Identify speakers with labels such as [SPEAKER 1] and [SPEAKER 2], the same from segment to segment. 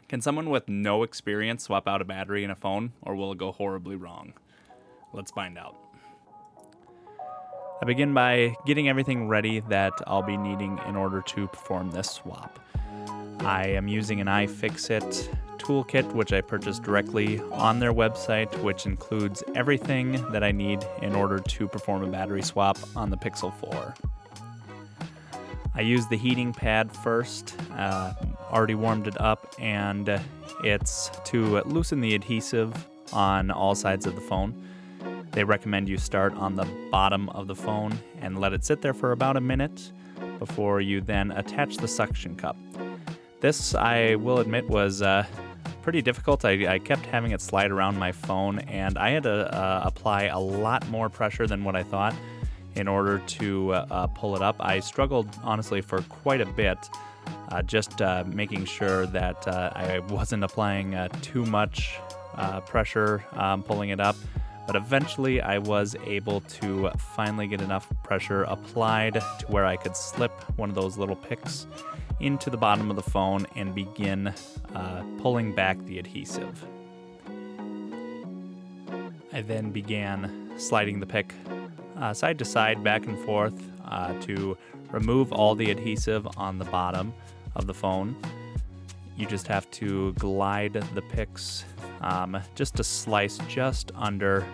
[SPEAKER 1] Can someone with no experience swap out a battery in a phone, or will it go horribly wrong? Let's find out. I begin by getting everything ready that I'll be needing in order to perform this swap. I am using an iFixit toolkit, which I purchased directly on their website, which includes everything that I need in order to perform a battery swap on the Pixel 4. I used the heating pad first, already warmed it up, and it's to loosen the adhesive on all sides of the phone. They recommend you start on the bottom of the phone and let it sit there for about a minute before you then attach the suction cup. This, I will admit, was pretty difficult. I kept having it slide around my phone, and I had to apply a lot more pressure than what I thought in order to pull it up. I struggled, honestly, for quite a bit, just making sure that I wasn't applying too much pressure pulling it up. But eventually I was able to finally get enough pressure applied to where I could slip one of those little picks into the bottom of the phone and begin pulling back the adhesive. I then began sliding the pick side to side, back and forth, to remove all the adhesive on the bottom of the phone. You just have to glide the picks just to slice just under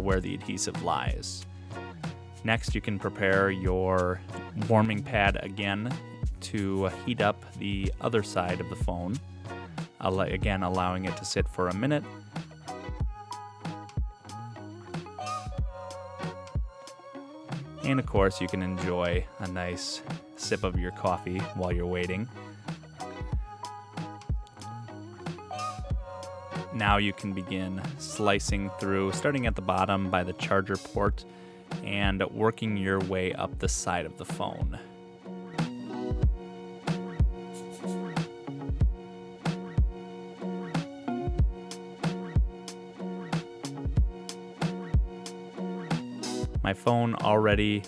[SPEAKER 1] where the adhesive lies. Next, you can prepare your warming pad again to heat up the other side of the phone, again allowing it to sit for a minute. And of course, you can enjoy a nice sip of your coffee while you're waiting. Now you can begin slicing through, starting at the bottom by the charger port and working your way up the side of the phone. My phone already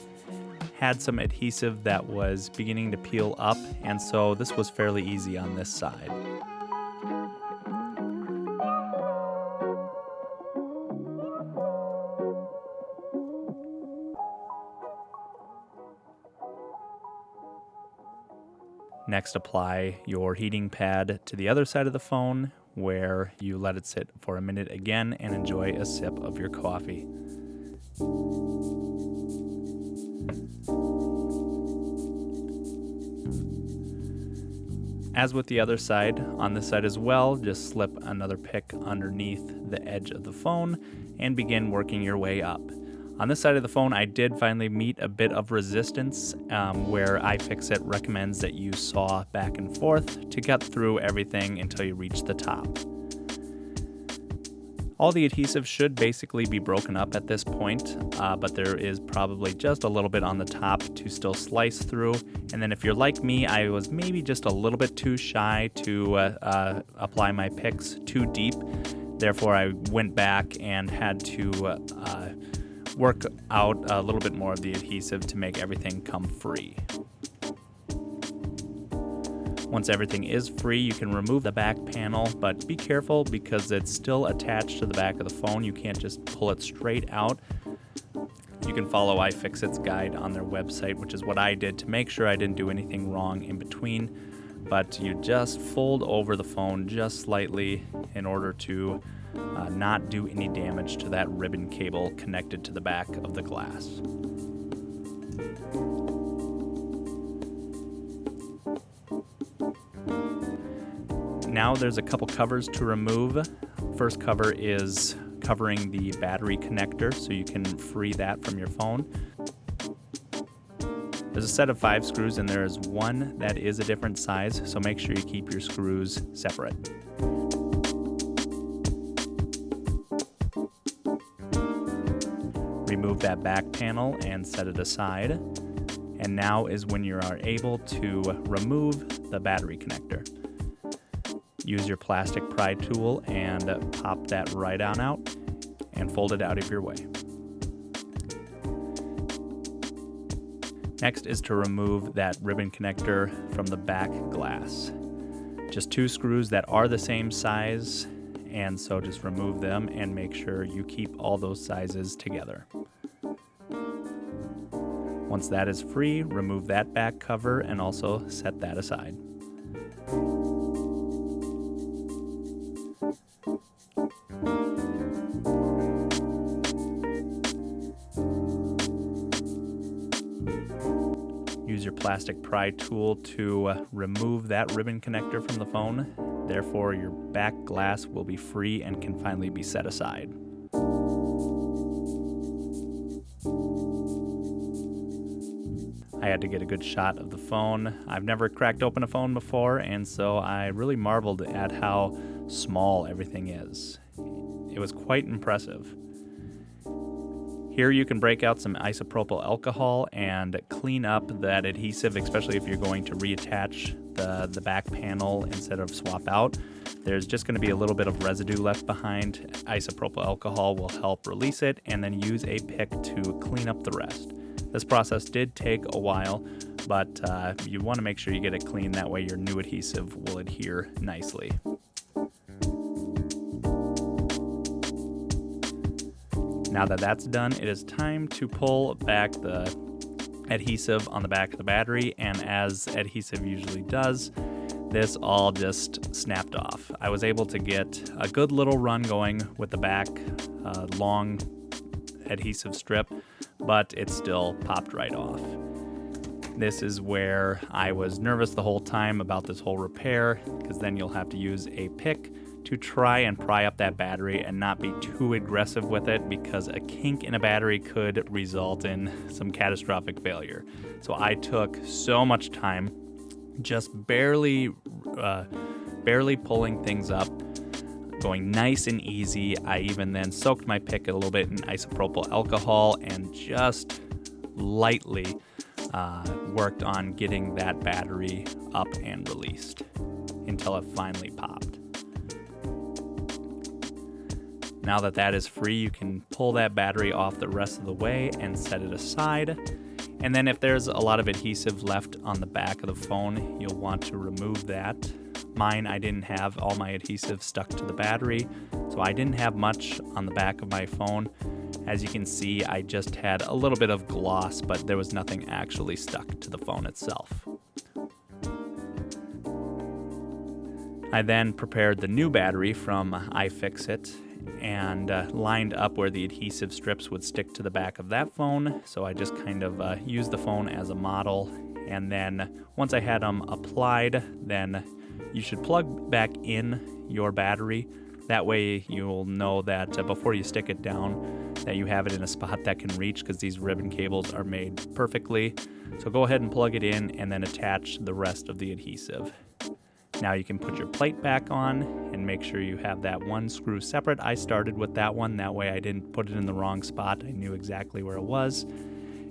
[SPEAKER 1] had some adhesive that was beginning to peel up, and so this was fairly easy on this side. Next, apply your heating pad to the other side of the phone, where you let it sit for a minute again and enjoy a sip of your coffee. As with the other side, on this side as well, just slip another pick underneath the edge of the phone and begin working your way up. On this side of the phone, I did finally meet a bit of resistance where iFixit recommends that you saw back and forth to cut through everything until you reach the top. All the adhesive should basically be broken up at this point, but there is probably just a little bit on the top to still slice through. And then if you're like me, I was maybe just a little bit too shy to apply my picks too deep. Therefore, I went back and had to work out a little bit more of the adhesive to make everything come free. Once everything is free, you can remove the back panel, but be careful because it's still attached to the back of the phone. You can't just pull it straight out. You can follow iFixit's guide on their website, which is what I did to make sure I didn't do anything wrong in between. But you just fold over the phone just slightly in order to not do any damage to that ribbon cable connected to the back of the glass. Now there's a couple covers to remove. First cover is covering the battery connector, so you can free that from your phone. There's a set of 5 screws, and there is one that is a different size, so make sure you keep your screws separate. Remove that back panel and set it aside. And now is when you are able to remove the battery connector. Use your plastic pry tool and pop that right on out and fold it out of your way. Next is to remove that ribbon connector from the back glass. just 2 screws that are the same size, and so just remove them and make sure you keep all those sizes together. Once that is free, remove that back cover and also set that aside. Use your plastic pry tool to remove that ribbon connector from the phone. Therefore, your back glass will be free and can finally be set aside. I had to get a good shot of the phone. I've never cracked open a phone before, and so I really marveled at how small everything is. It was quite impressive. Here you can break out some isopropyl alcohol and clean up that adhesive, especially if you're going to reattach the back panel instead of swap out. There's just going to be a little bit of residue left behind. Isopropyl alcohol will help release it, and then use a pick to clean up the rest. This process did take a while, but you want to make sure you get it clean. That way your new adhesive will adhere nicely. Now that that's done, it is time to pull back the adhesive on the back of the battery, and as adhesive usually does, this all just snapped off. I was able to get a good little run going with the back long adhesive strip, but it still popped right off. This is where I was nervous the whole time about this whole repair, because then you'll have to use a pick to try and pry up that battery and not be too aggressive with it, because a kink in a battery could result in some catastrophic failure. So I took so much time just barely pulling things up, going nice and easy. I even then soaked my pick a little bit in isopropyl alcohol and just lightly worked on getting that battery up and released until it finally popped. Now that that is free, you can pull that battery off the rest of the way and set it aside. And then if there's a lot of adhesive left on the back of the phone, you'll want to remove that. Mine, I didn't have all my adhesive stuck to the battery, so I didn't have much on the back of my phone. As you can see, I just had a little bit of gloss, but there was nothing actually stuck to the phone itself. I then prepared the new battery from iFixit and lined up where the adhesive strips would stick to the back of that phone. So I just kind of used the phone as a model, and then once I had them applied, then you should plug back in your battery. That way you'll know that before you stick it down, that you have it in a spot that can reach, because these ribbon cables are made perfectly. So go ahead and plug it in and then attach the rest of the adhesive. Now you can put your plate back on and make sure you have that one screw separate. I started with that one, that way I didn't put it in the wrong spot. I knew exactly where it was.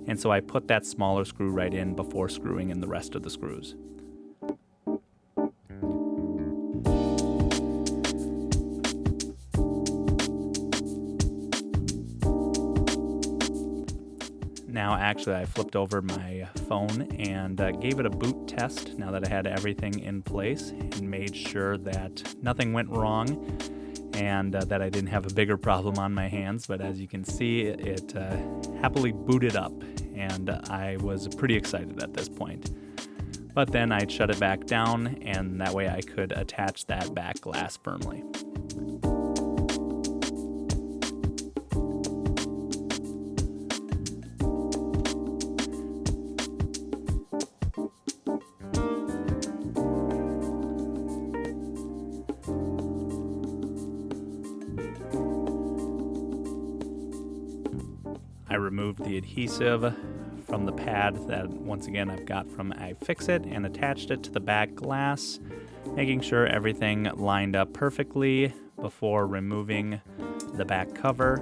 [SPEAKER 1] And so I put that smaller screw right in before screwing in the rest of the screws. Now, actually, I flipped over my phone and gave it a boot test now that I had everything in place, and made sure that nothing went wrong and that I didn't have a bigger problem on my hands. But as you can see, it happily booted up, and I was pretty excited at this point. But then I'd shut it back down, and that way I could attach that back glass firmly. I removed the adhesive from the pad that, once again, I've got from iFixit, and attached it to the back glass, making sure everything lined up perfectly before removing the back cover.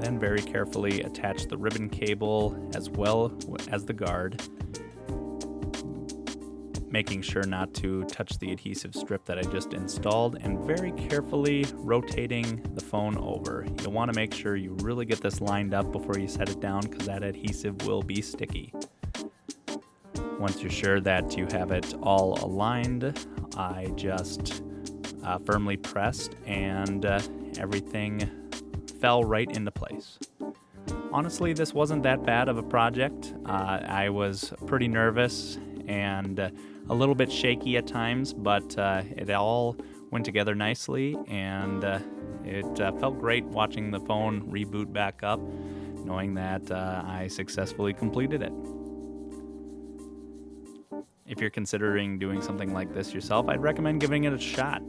[SPEAKER 1] Then very carefully attach the ribbon cable as well as the guard. making sure not to touch the adhesive strip that I just installed, and very carefully rotating the phone over. You'll want to make sure you really get this lined up before you set it down, because that adhesive will be sticky. Once you're sure that you have it all aligned, I just firmly pressed, and everything fell right into place. Honestly, this wasn't that bad of a project. I was pretty nervous and a little bit shaky at times, but it all went together nicely, and it felt great watching the phone reboot back up, knowing that I successfully completed it. If you're considering doing something like this yourself, I'd recommend giving it a shot.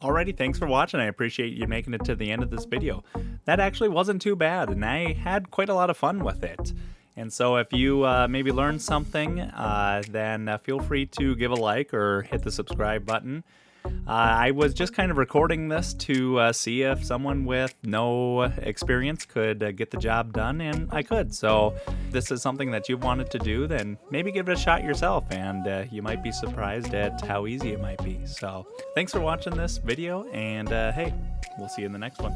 [SPEAKER 1] Alrighty, thanks for watching. I appreciate you making it to the end of this video. That actually wasn't too bad, and I had quite a lot of fun with it. And so if you maybe learned something, then feel free to give a like or hit the subscribe button. I was just kind of recording this to see if someone with no experience could get the job done, and I could. So if this is something that you've wanted to do, then maybe give it a shot yourself, and you might be surprised at how easy it might be. So thanks for watching this video, and hey, we'll see you in the next one.